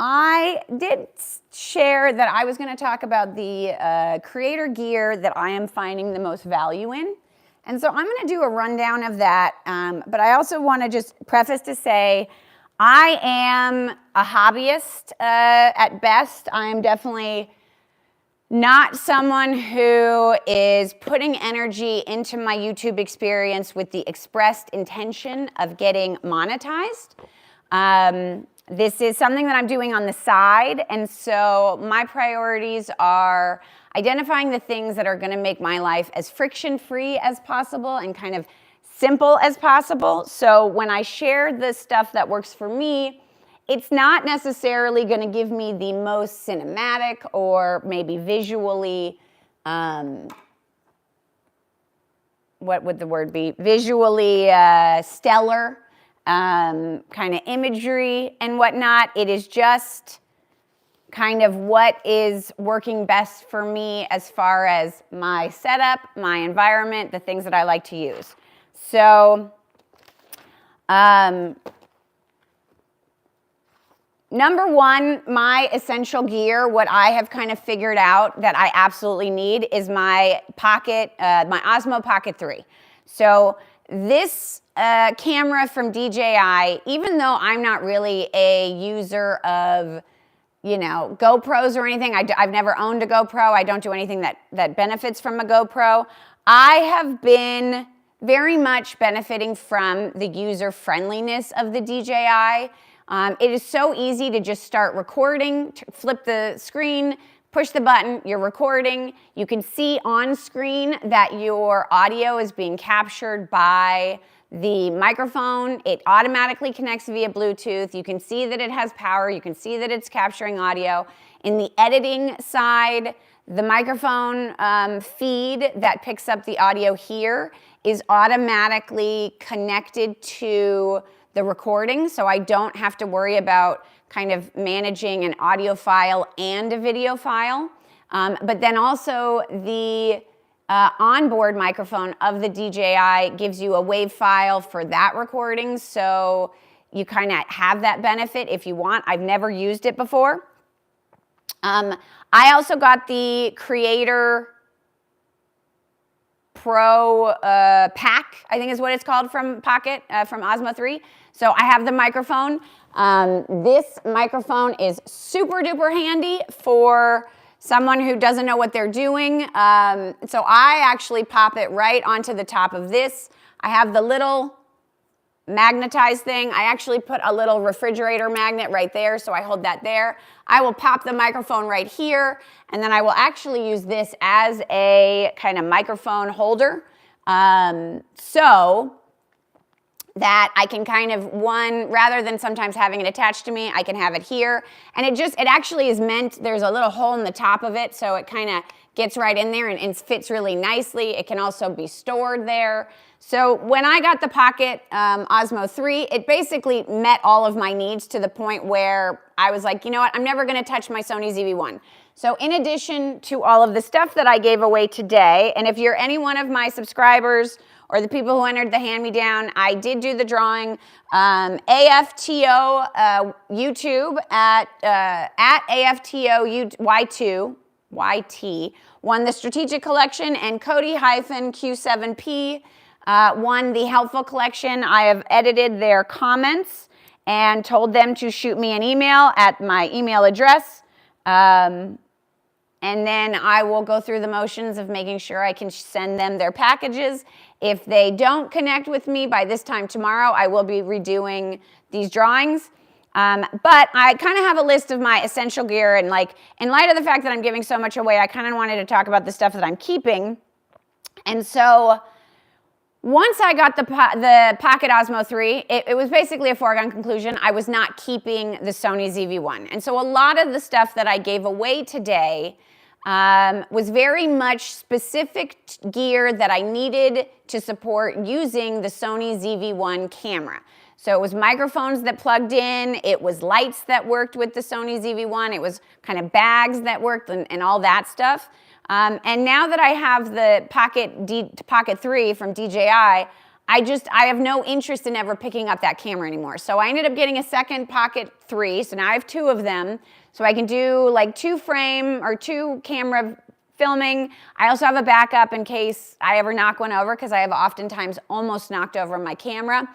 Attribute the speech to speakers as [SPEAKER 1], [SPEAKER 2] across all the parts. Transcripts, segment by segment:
[SPEAKER 1] I did share that I was going to talk about the creator gear that I am finding the most value in. And so I'm going to do a rundown of that. But I also want to just preface to say I am a hobbyist at best. I am definitely not someone who is putting energy into my YouTube experience with the expressed intention of getting monetized. This is something that I'm doing on the side, and so my priorities are identifying the things that are going to make my life as friction-free as possible and kind of simple as possible. So when I share the stuff that works for me, it's not necessarily going to give me the most cinematic or maybe visually, what would the word be? Visually stellar kind of imagery and whatnot. It is just kind of what is working best for me as far as my setup, my environment, the things that I like to use. So, number one, my essential gear, what I have kind of figured out that I absolutely need is my Pocket, my Osmo Pocket 3. So this camera from DJI, even though I'm not really a user of, GoPros or anything, I've never owned a GoPro. I don't do anything that benefits from a GoPro. I have been very much benefiting from the user friendliness of the DJI. It is so easy to just start recording, flip the screen, push the button, you're recording. You can see on screen that your audio is being captured by the microphone. It automatically connects via Bluetooth. You can see that it has power. You can see that it's capturing audio. In the editing side, the microphone feed that picks up the audio here is automatically connected to the recording, so I don't have to worry about kind of managing an audio file and a video file. But then also the onboard microphone of the DJI gives you a WAV file for that recording, so you kind of have that benefit if you want. I've never used it before. I also got the Creator Pro pack, I think is what it's called, from Pocket, from Osmo 3. So I have the microphone. This microphone is super duper handy for someone who doesn't know what they're doing. So I actually pop it right onto the top of this. I have the little magnetized thing. I actually put a little refrigerator magnet right there, so I hold that there. I will pop the microphone right here, and then I will actually use this as a kind of microphone holder, so that I can kind of, rather than sometimes having it attached to me, I can have it here. And it actually is meant, there's a little hole in the top of it, so it kind of gets right in there and fits really nicely. It can also be stored there. So when I got the Pocket Osmo 3, it basically met all of my needs to the point where I was like, you know what, I'm never gonna touch my Sony ZV-1. So in addition to all of the stuff that I gave away today, and if you're any one of my subscribers or the people who entered the hand-me-down, I did do the drawing. AFTO YouTube at AFTO YT won the Strategic Collection, and Cody-Q7P won the Helpful Collection. I have edited their comments and told them to shoot me an email at my email address. And then I will go through the motions of making sure I can send them their packages. If they don't connect with me by this time tomorrow, I will be redoing these drawings. But I kind of have a list of my essential gear, and like, in light of the fact that I'm giving so much away, I kind of wanted to talk about the stuff that I'm keeping. And so once I got the Pocket Osmo 3, it was basically a foregone conclusion. I was not keeping the Sony ZV-1. And so a lot of the stuff that I gave away today was very much specific gear that I needed to support using the Sony ZV-1 camera. So it was microphones that plugged in, it was lights that worked with the Sony ZV-1, it was kind of bags that worked and all that stuff. And now that I have the Pocket 3 from DJI, I have no interest in ever picking up that camera anymore. So I ended up getting a second Pocket 3. So now I have 2 of them. So I can do like 2 frame or 2 camera filming. I also have a backup in case I ever knock one over, because I have oftentimes almost knocked over my camera.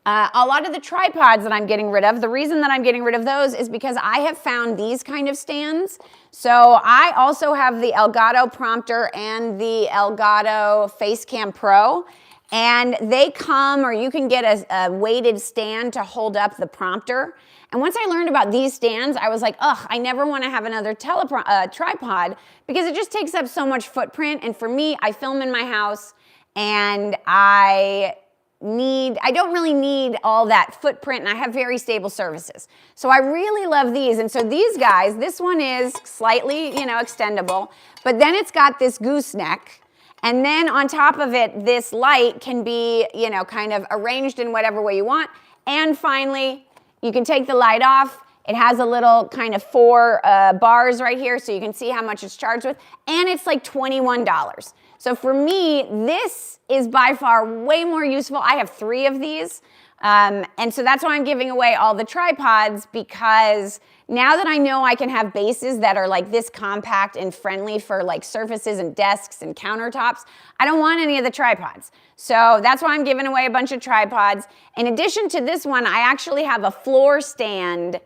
[SPEAKER 1] A lot of the tripods that I'm getting rid of, the reason that I'm getting rid of those is because I have found these kind of stands. So I also have the Elgato Prompter and the Elgato Facecam Pro, and they come, or you can get a weighted stand to hold up the prompter. And once I learned about these stands, I was like, ugh, I never want to have another tripod, because it just takes up so much footprint. And for me, I film in my house, and I don't really need all that footprint, and I have very stable surfaces. So I really love these. And so these guys, this one is slightly, extendable, but then it's got this gooseneck. And then on top of it, this light can be, kind of arranged in whatever way you want. And finally, you can take the light off. It has a little kind of 4 bars right here, so you can see how much it's charged with. And it's like $21. So for me, this is by far way more useful. I have 3 of these. And so that's why I'm giving away all the tripods, because now that I know I can have bases that are like this compact and friendly for like surfaces and desks and countertops, I don't want any of the tripods. So that's why I'm giving away a bunch of tripods. In addition to this one, I actually have a floor stand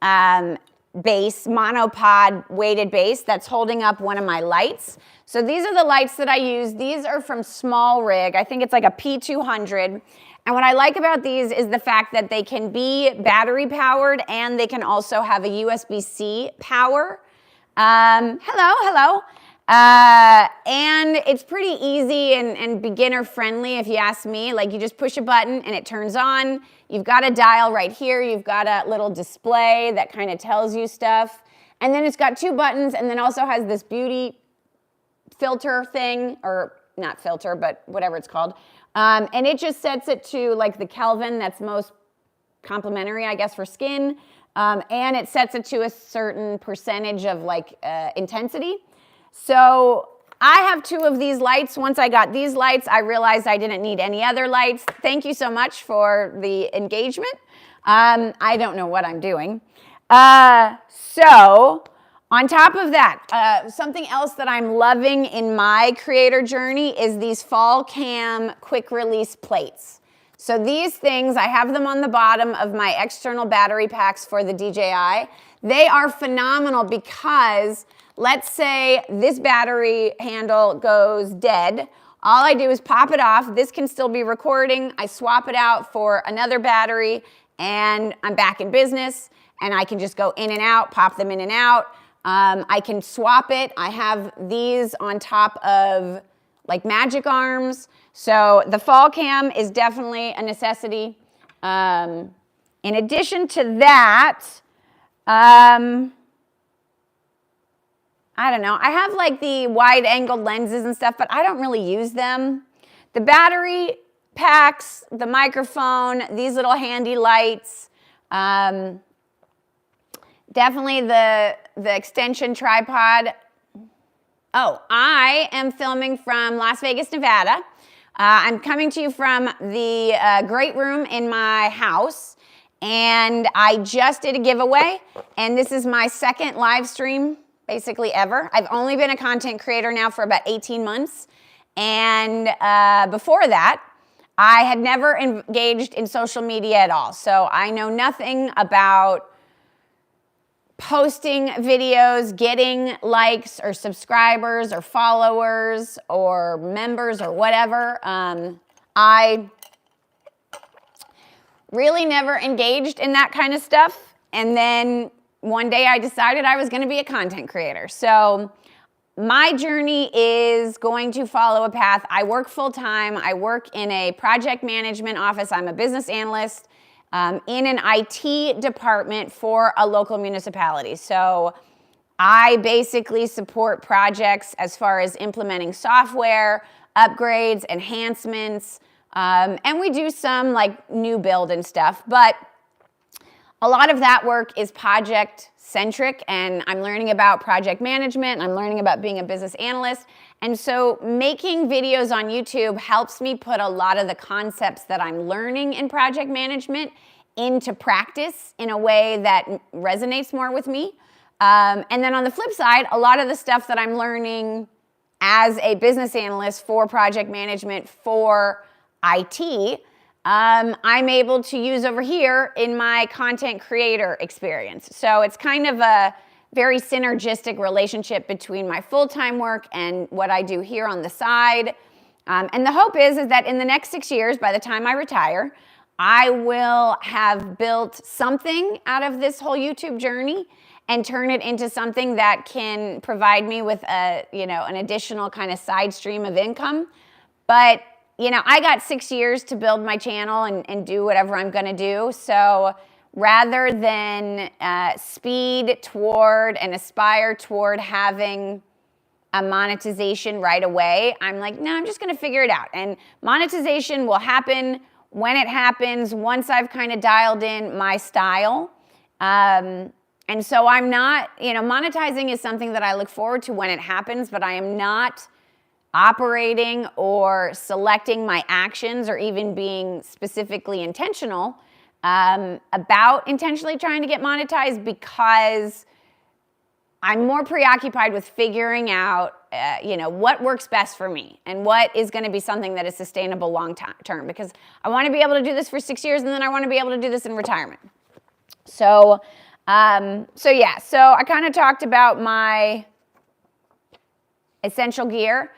[SPEAKER 1] base, monopod weighted base that's holding up one of my lights. So these are the lights that I use. These are from Small Rig. I think it's like a P200. And what I like about these is the fact that they can be battery powered, and they can also have a USB-C power. Hello. And it's pretty easy and beginner friendly, if you ask me. Like, you just push a button and it turns on. You've got a dial right here. You've got a little display that kind of tells you stuff. And then it's got 2 buttons, and then also has this beauty filter thing, or not filter, but whatever it's called. And it just sets it to like the Kelvin that's most complimentary, I guess, for skin. And it sets it to a certain percentage of like intensity. So I have 2 of these lights. Once I got these lights, I realized I didn't need any other lights. Thank you so much for the engagement. I don't know what I'm doing. So on top of that, something else that I'm loving in my creator journey is these FallCam quick release plates. So these things, I have them on the bottom of my external battery packs for the DJI. They are phenomenal because let's say this battery handle goes dead. All I do is pop it off. This can still be recording. I swap it out for another battery, and I'm back in business, and I can just go in and out, pop them in and out. I can swap it. I have these on top of like Magic Arms. So the FallCam is definitely a necessity. In addition to that, I don't know. I have like the wide angle lenses and stuff, but I don't really use them. The battery packs, the microphone, these little handy lights, definitely the extension tripod. Oh, I am filming from Las Vegas, Nevada. I'm coming to you from the great room in my house, and I just did a giveaway, and this is my 2nd live stream basically ever. I've only been a content creator now for about 18 months, and before that, I had never engaged in social media at all, so I know nothing about posting videos, getting likes or subscribers or followers or members or whatever. I really never engaged in that kind of stuff. And then one day I decided I was going to be a content creator. So my journey is going to follow a path. I work full time. I work in a project management office. I'm a business analyst in an IT department for a local municipality. So I basically support projects as far as implementing software, upgrades, enhancements, and we do some like new build and stuff. But a lot of that work is project centric, and I'm learning about project management, and I'm learning about being a business analyst. And so making videos on YouTube helps me put a lot of the concepts that I'm learning in project management into practice in a way that resonates more with me. And then on the flip side, a lot of the stuff that I'm learning as a business analyst for project management for IT, I'm able to use over here in my content creator experience. So it's kind of a very synergistic relationship between my full-time work and what I do here on the side. And the hope is that in the next 6 years, by the time I retire, I will have built something out of this whole YouTube journey and turn it into something that can provide me with an additional kind of side stream of income. But I got 6 years to build my channel and do whatever I'm going to do. So rather than speed toward and aspire toward having a monetization right away, I'm like, no, I'm just going to figure it out. And monetization will happen when it happens, once I've kind of dialed in my style. And so I'm not, monetizing is something that I look forward to when it happens, but I am not operating or selecting my actions or even being specifically intentional about intentionally trying to get monetized, because I'm more preoccupied with figuring out, what works best for me and what is going to be something that is sustainable long term, because I want to be able to do this for 6 years and then I want to be able to do this in retirement. So I kind of talked about my essential gear.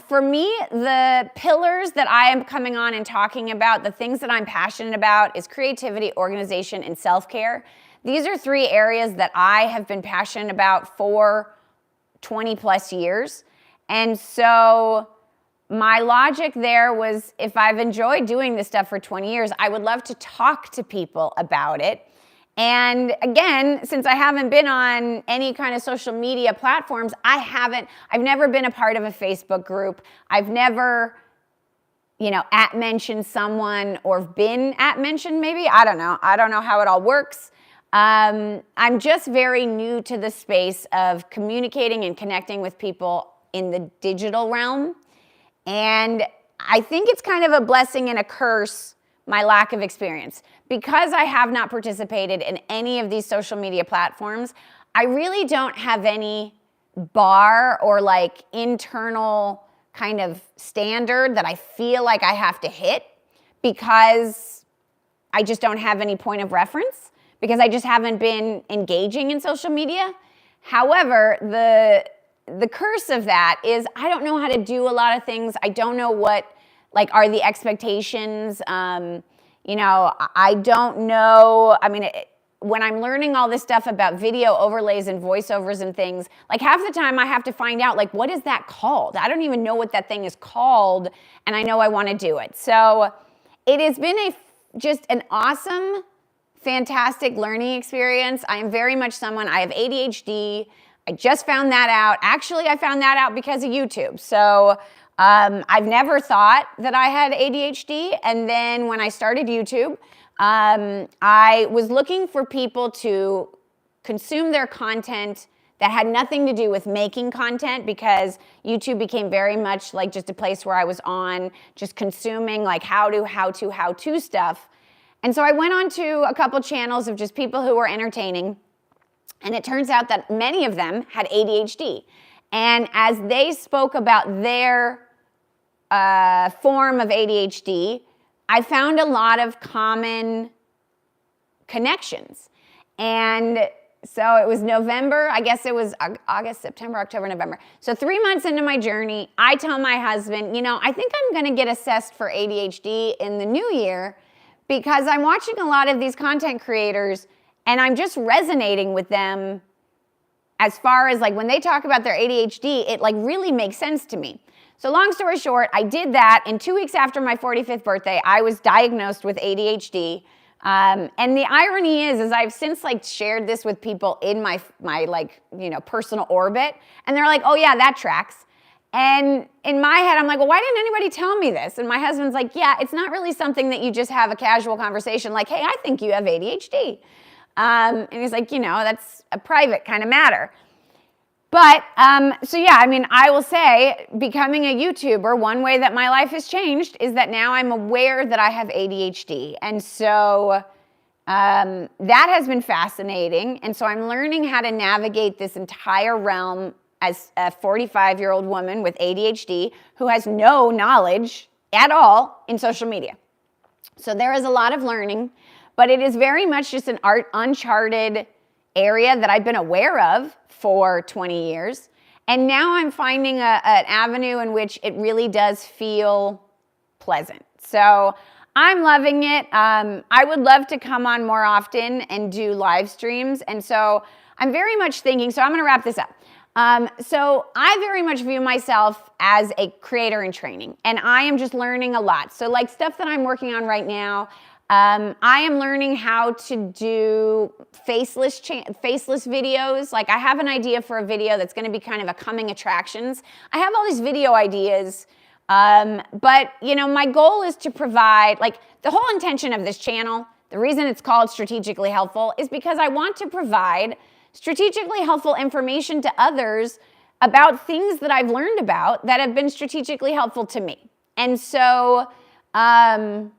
[SPEAKER 1] For me, the pillars that I am coming on and talking about, the things that I'm passionate about, is creativity, organization, and self-care. These are 3 areas that I have been passionate about for 20 plus years. And so my logic there was, if I've enjoyed doing this stuff for 20 years, I would love to talk to people about it. And again, since I haven't been on any kind of social media platforms, I've never been a part of a Facebook group. I've never, @mentioned someone or been @mentioned maybe. I don't know how it all works. I'm just very new to the space of communicating and connecting with people in the digital realm. And I think it's kind of a blessing and a curse, my lack of experience. Because I have not participated in any of these social media platforms, I really don't have any bar or internal kind of standard that I feel like I have to hit, because I just don't have any point of reference, because I just haven't been engaging in social media. However, the curse of that is I don't know how to do a lot of things. I don't know what are the expectations. I don't know. When I'm learning all this stuff about video overlays and voiceovers and things, half the time I have to find out, what is that called? I don't even know what that thing is called, and I know I want to do it. So it has been just an awesome, fantastic learning experience. I am very much someone, I have ADHD. I just found that out. Actually, I found that out because of YouTube. So I've never thought that I had ADHD. And then when I started YouTube, I was looking for people to consume their content that had nothing to do with making content, because YouTube became very much just a place where I was on just consuming how-to stuff. And so I went on to a couple channels of just people who were entertaining. And it turns out that many of them had ADHD. And as they spoke about their form of ADHD, I found a lot of common connections. And so it was November, I guess it was August, September, October, November. So 3 months into my journey, I tell my husband, I think I'm gonna get assessed for ADHD in the new year, because I'm watching a lot of these content creators and I'm just resonating with them as far as when they talk about their ADHD, it really makes sense to me. So long story short, I did that, and 2 weeks after my 45th birthday, I was diagnosed with ADHD. And the irony is I've since shared this with people in my personal orbit, and they're like, oh yeah, that tracks. And in my head, I'm like, well, why didn't anybody tell me this? And my husband's like, yeah, it's not really something that you just have a casual conversation hey, I think you have ADHD. And he's like, that's a private kind of matter. But, so yeah, I mean, I will say becoming a YouTuber, one way that my life has changed is that now I'm aware that I have ADHD. And so that has been fascinating. And so I'm learning how to navigate this entire realm as a 45-year-old woman with ADHD who has no knowledge at all in social media. So there is a lot of learning, but it is very much just an uncharted area that I've been aware of for 20 years. And now I'm finding an avenue in which it really does feel pleasant. So I'm loving it. I would love to come on more often and do live streams. And so I'm very much thinking, so I'm going to wrap this up. So I very much view myself as a creator in training, and I am just learning a lot. So like stuff that I'm working on right now, I am learning how to do faceless videos. Like I have an idea for a video that's going to be kind of a coming attractions. I have all these video ideas, but my goal is to provide, like the whole intention of this channel, the reason it's called Strategically Helpful is because I want to provide strategically helpful information to others about things that I've learned about that have been strategically helpful to me. And so I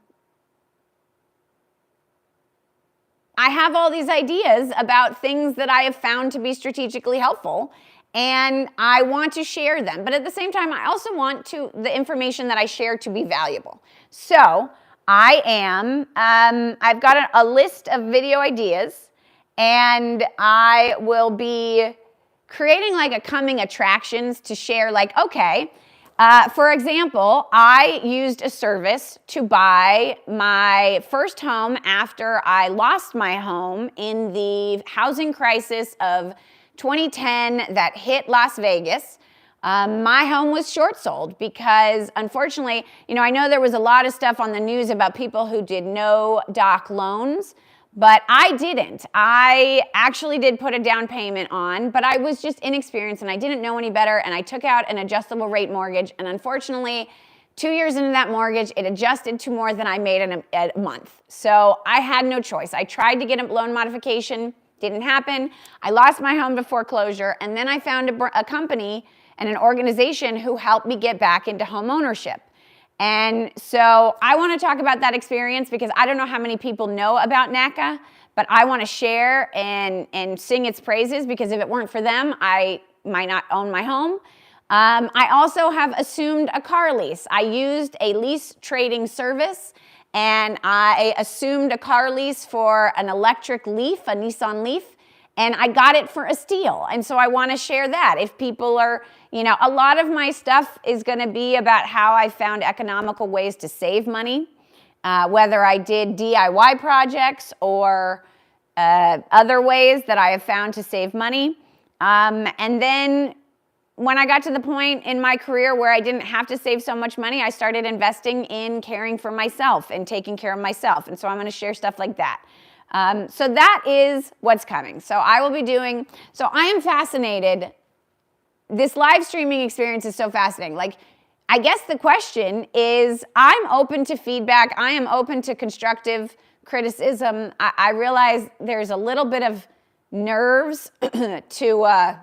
[SPEAKER 1] have all these ideas about things that I have found to be strategically helpful, and I want to share them. But at the same time, I also want the information that I share to be valuable. So I've got a list of video ideas, and I will be creating like a coming attractions to share, like, okay, for example, I used a service to buy my first home after I lost my home in the housing crisis of 2010 that hit Las Vegas. My home was short sold because unfortunately, I know there was a lot of stuff on the news about people who did no doc loans, but I didn't. I actually did put a down payment on, but I was just inexperienced and I didn't know any better, and I took out an adjustable rate mortgage, and unfortunately, 2 years into that mortgage, it adjusted to more than I made in a month. So I had no choice. I tried to get a loan modification, didn't happen. I lost my home to foreclosure, and then I found a company and an organization who helped me get back into home ownership. And so I want to talk about that experience because I don't know how many people know about NACA, but I want to share and sing its praises because if it weren't for them, I might not own my home. I also have assumed a car lease. I used a lease trading service, and I assumed a car lease for an electric Leaf, a Nissan Leaf, and I got it for a steal. And so I want to share that. If people are, a lot of my stuff is going to be about how I found economical ways to save money, whether I did DIY projects or other ways that I have found to save money. And then when I got to the point in my career where I didn't have to save so much money, I started investing in caring for myself and taking care of myself. And so I'm going to share stuff like that. So that is what's coming. So I am fascinated. This live streaming experience is so fascinating. Like, I guess the question is, I'm open to feedback. I am open to constructive criticism. I realize there's a little bit of nerves to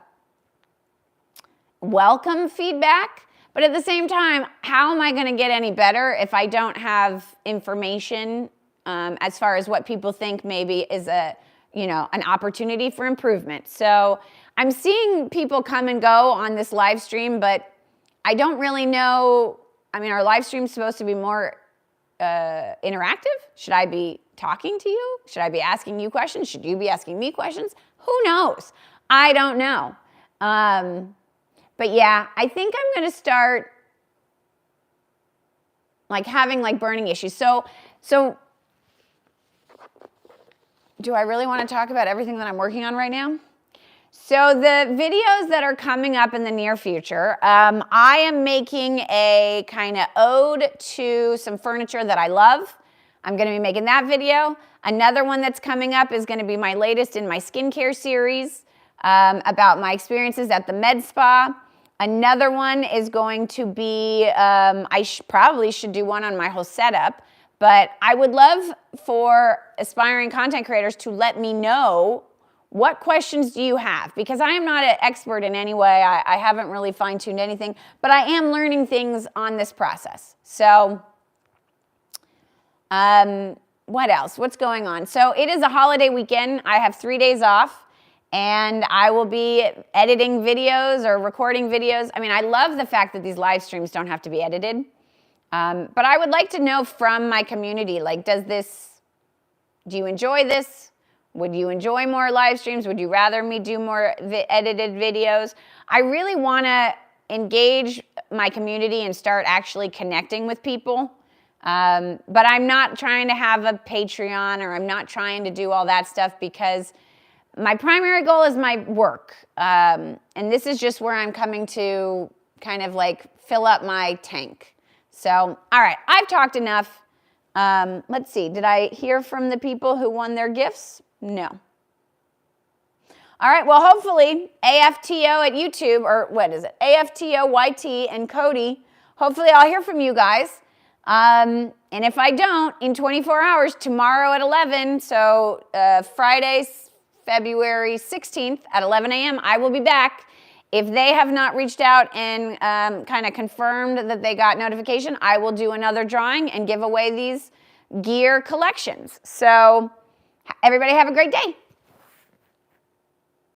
[SPEAKER 1] welcome feedback. But at the same time, how am I going to get any better if I don't have information as far as what people think maybe is an opportunity for improvement? So I'm seeing people come and go on this live stream, but I don't really know. I mean, are live streams supposed to be more interactive? Should I be talking to you? Should I be asking you questions? Should you be asking me questions? Who knows? I don't know. But yeah, I think I'm going to start having burning issues. So do I really want to talk about everything that I'm working on right now? So the videos that are coming up in the near future, I am making a kind of ode to some furniture that I love. I'm going to be making that video. Another one that's coming up is going to be my latest in my skincare series about my experiences at the med spa. Another one is going to be, probably should do one on my whole setup, But I would love for aspiring content creators to let me know, what questions do you have? Because I am not an expert in any way. I haven't really fine-tuned anything, but I am learning things on this process. So, what else? What's going on? So it is a holiday weekend. I have 3 days off, and I will be editing videos or recording videos. I mean, I love the fact that these live streams don't have to be edited. But I would like to know from my community, like, do you enjoy this? Would you enjoy more live streams? Would you rather me do more edited videos? I really want to engage my community and start actually connecting with people. But I'm not trying to have a Patreon, or I'm not trying to do all that stuff, because my primary goal is my work. And this is just where I'm coming to kind of like fill up my tank. So, all right, I've talked enough. Let's see, did I hear from the people who won their gifts? No. All right, well, hopefully AFTO at YouTube, or what is it? AFTO, YT, and Cody. Hopefully I'll hear from you guys. And if I don't, in 24 hours, tomorrow at 11, so Friday, February 16th at 11 a.m., I will be back. If they have not reached out and kind of confirmed that they got notification, I will do another drawing and give away these gear collections. So everybody have a great day.